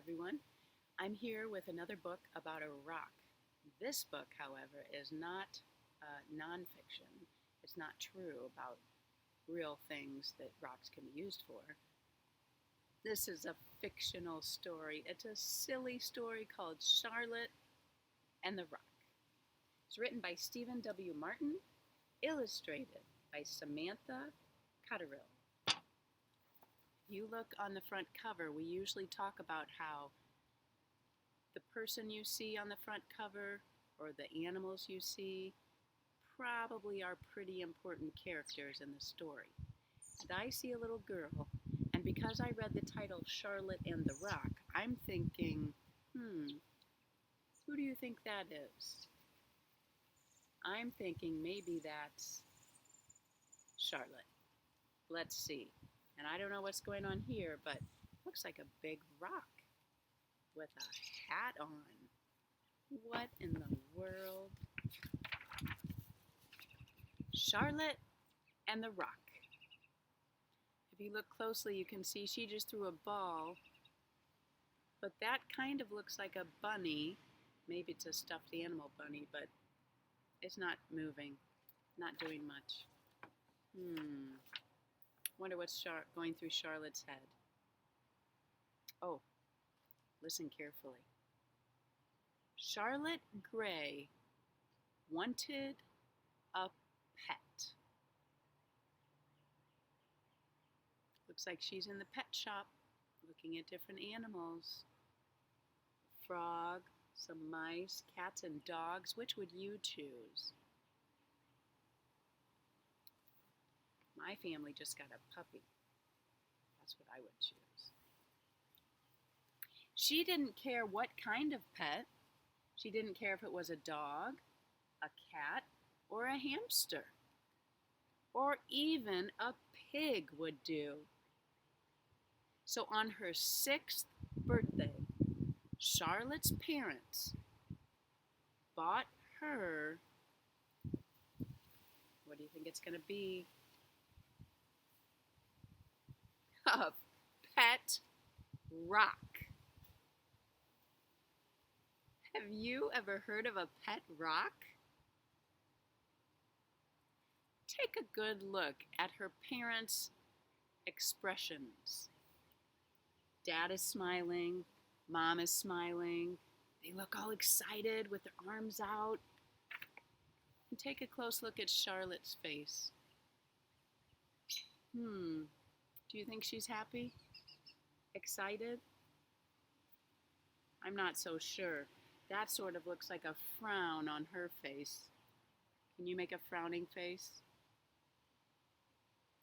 everyone. I'm here with another book about a rock. This book, however, is not nonfiction. It's not true about real things that rocks can be used for. This is a fictional story. It's a silly story called Charlotte and the Rock. It's written by Stephen W. Martin, illustrated by Samantha Cotterill. If you look on the front cover, we usually talk about how the person you see on the front cover or the animals you see probably are pretty important characters in the story. And I see a little girl, and because I read the title Charlotte and the Rock, I'm thinking, who do you think that is? I'm thinking maybe that's Charlotte. Let's see. And I don't know what's going on here, but it looks like a big rock with a hat on. What in the world? Charlotte and the Rock. If you look closely, you can see she just threw a ball, but that kind of looks like a bunny. Maybe it's a stuffed animal bunny, but it's not moving, not doing much. Wonder what's going through Charlotte's head. Oh, listen carefully. Charlotte Gray wanted a pet. Looks like she's in the pet shop looking at different animals. Frog, some mice, cats, and dogs. Which would you choose? My family just got a puppy. That's what I would choose. She didn't care what kind of pet. She didn't care if it was a dog, a cat, or a hamster. Or even a pig would do. So on her 6th birthday, Charlotte's parents bought her, what do you think it's going to be? A pet rock. Have you ever heard of a pet rock? Take a good look at her parents' expressions. Dad is smiling, Mom is smiling. They look all excited with their arms out. And take a close look at Charlotte's face. Do you think she's happy? Excited? I'm not so sure. That sort of looks like a frown on her face. Can you make a frowning face?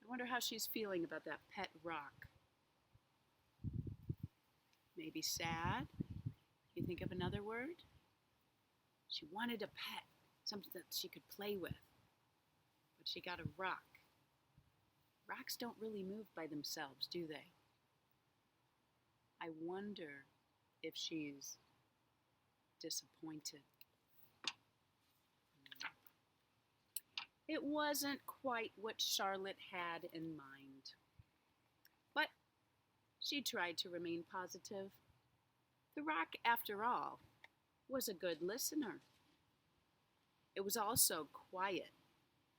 I wonder how she's feeling about that pet rock. Maybe sad? You think of another word? She wanted a pet, something that she could play with. But she got a rock. Rocks don't really move by themselves, do they? I wonder if she's disappointed. It wasn't quite what Charlotte had in mind. But she tried to remain positive. The rock, after all, was a good listener. It was also quiet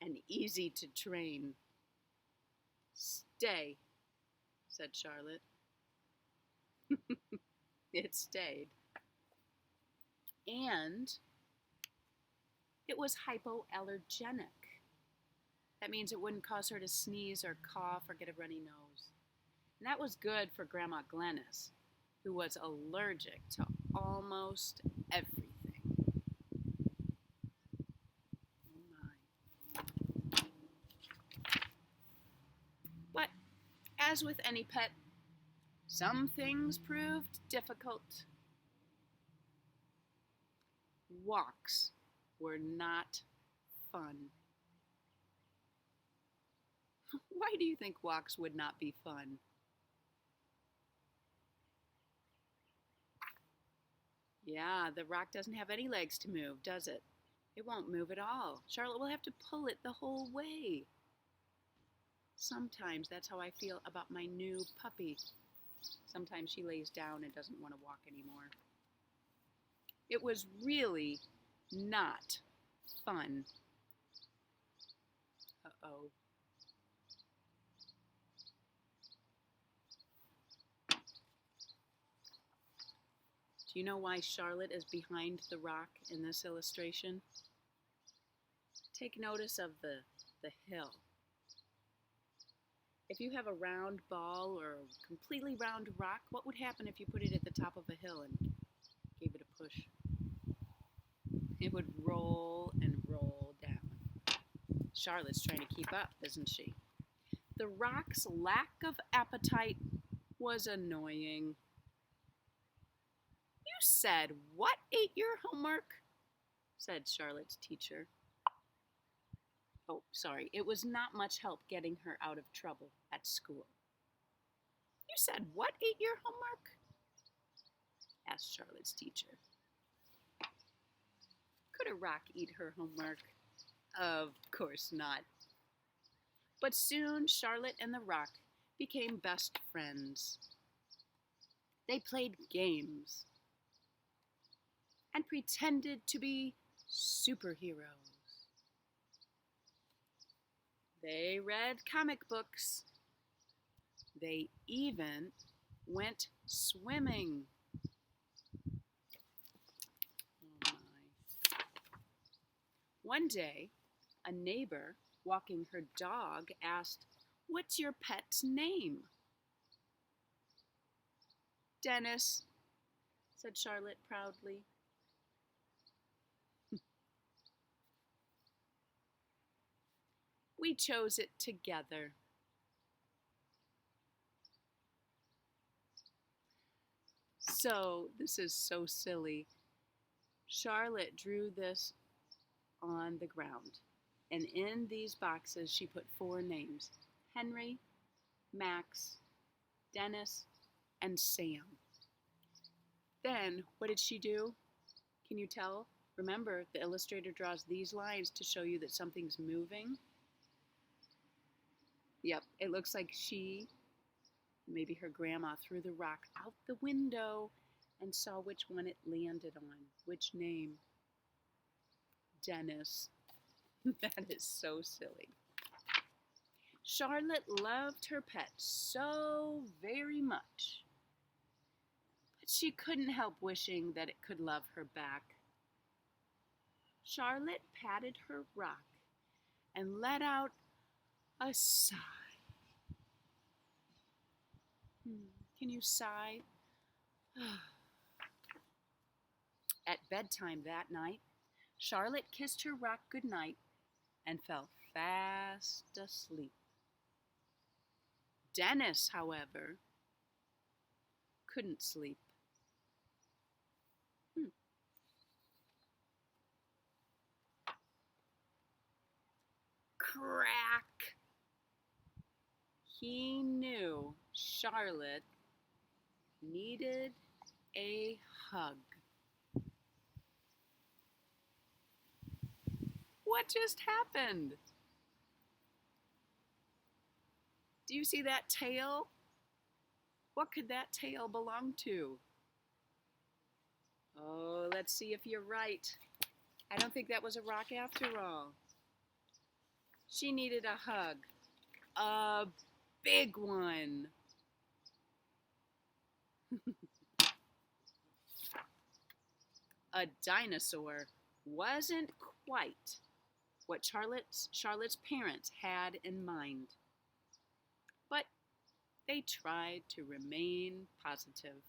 and easy to train. Stay, said Charlotte. It stayed. And it was hypoallergenic. That means it wouldn't cause her to sneeze or cough or get a runny nose. And that was good for Grandma Glennis, who was allergic to almost everything. Oh my. But as with any pet, some things proved difficult. Walks were not fun. Why do you think walks would not be fun? Yeah, the rock doesn't have any legs to move, does it? It won't move at all. Charlotte will have to pull it the whole way. Sometimes that's how I feel about my new puppy. Sometimes she lays down and doesn't want to walk anymore. It was really not fun. Uh-oh. Do you know why Charlotte is behind the rock in this illustration? Take notice of the hill. If you have a round ball or a completely round rock, what would happen if you put it at the top of a hill and gave it a push? It would roll and roll down. Charlotte's trying to keep up, isn't she? The rock's lack of appetite was annoying. "You said what ate your homework?" said Charlotte's teacher. Oh, sorry, it was not much help getting her out of trouble at school. "You said what ate your homework?" asked Charlotte's teacher. Could a rock eat her homework? Of course not. But soon Charlotte and the rock became best friends. They played games and pretended to be superheroes. They read comic books. They even went swimming. Oh my. One day, a neighbor walking her dog asked, "What's your pet's name?" "Dennis," said Charlotte proudly. "We chose it together." So, this is so silly. Charlotte drew this on the ground, and in these boxes she put 4 names: Henry, Max, Dennis, and Sam. Then, what did she do? Can you tell? Remember, the illustrator draws these lines to show you that something's moving. Yep, it looks like she, maybe her grandma, threw the rock out the window and saw which one it landed on. Which name? Dennis. That is so silly. Charlotte loved her pet so very much, but she couldn't help wishing that it could love her back. Charlotte patted her rock and let out a sigh. Can you sigh? At bedtime that night, Charlotte kissed her rock goodnight and fell fast asleep. Dennis, however, couldn't sleep. Crack! He knew Charlotte needed a hug. What just happened? Do you see that tail? What could that tail belong to? Oh, let's see if you're right. I don't think that was a rock after all. She needed a hug. A big one. A dinosaur wasn't quite what Charlotte's parents had in mind. But they tried to remain positive.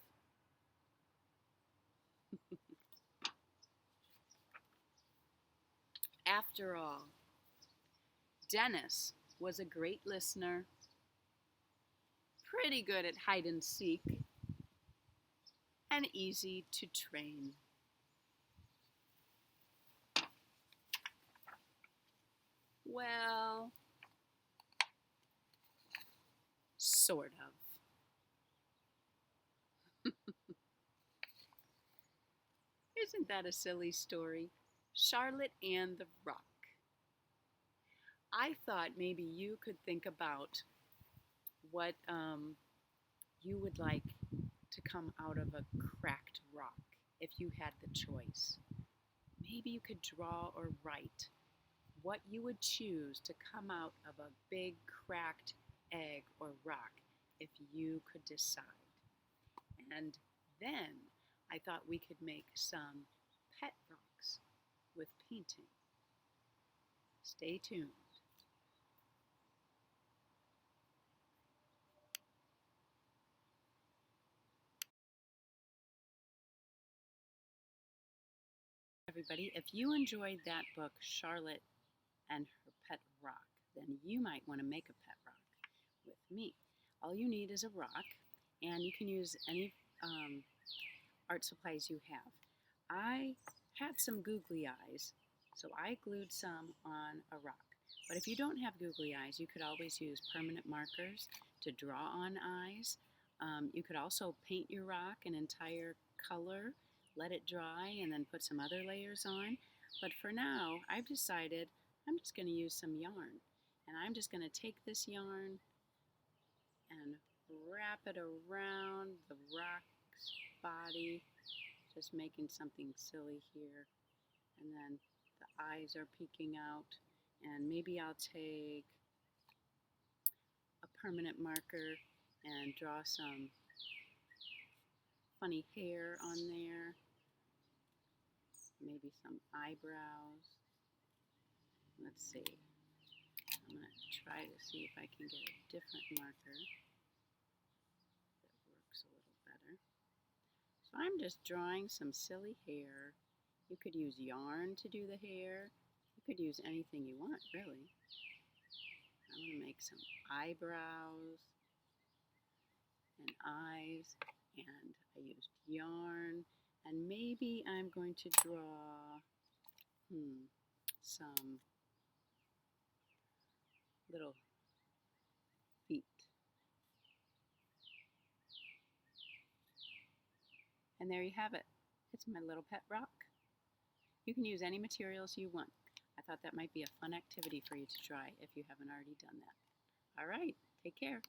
After all, Dennis was a great listener, pretty good at hide and seek, and easy to train. Well, sort of. Isn't that a silly story? Charlotte and the Rock. I thought maybe you could think about what you would like to come out of a cracked rock if you had the choice. Maybe you could draw or write what you would choose to come out of a big cracked egg or rock if you could decide. And then I thought we could make some pet rocks with painting. Stay tuned. Everybody, if you enjoyed that book, Charlotte and Her Pet Rock, then you might want to make a pet rock with me. All you need is a rock, and you can use any art supplies you have. I had some googly eyes, so I glued some on a rock. But if you don't have googly eyes, you could always use permanent markers to draw on eyes. You could also paint your rock an entire color, let it dry, and then put some other layers on. But for now, I've decided I'm just going to use some yarn. And I'm just going to take this yarn and wrap it around the rock's body, just making something silly here. And then the eyes are peeking out. And maybe I'll take a permanent marker and draw some funny hair on there. Maybe some eyebrows. Let's see. I'm going to try to see if I can get a different marker that works a little better. So I'm just drawing some silly hair. You could use yarn to do the hair. You could use anything you want, really. I'm going to make some eyebrows and eyes, and I used yarn, and maybe I'm going to draw some little feet. And there you have it. It's my little pet rock. You can use any materials you want. I thought that might be a fun activity for you to try if you haven't already done that. All right, take care.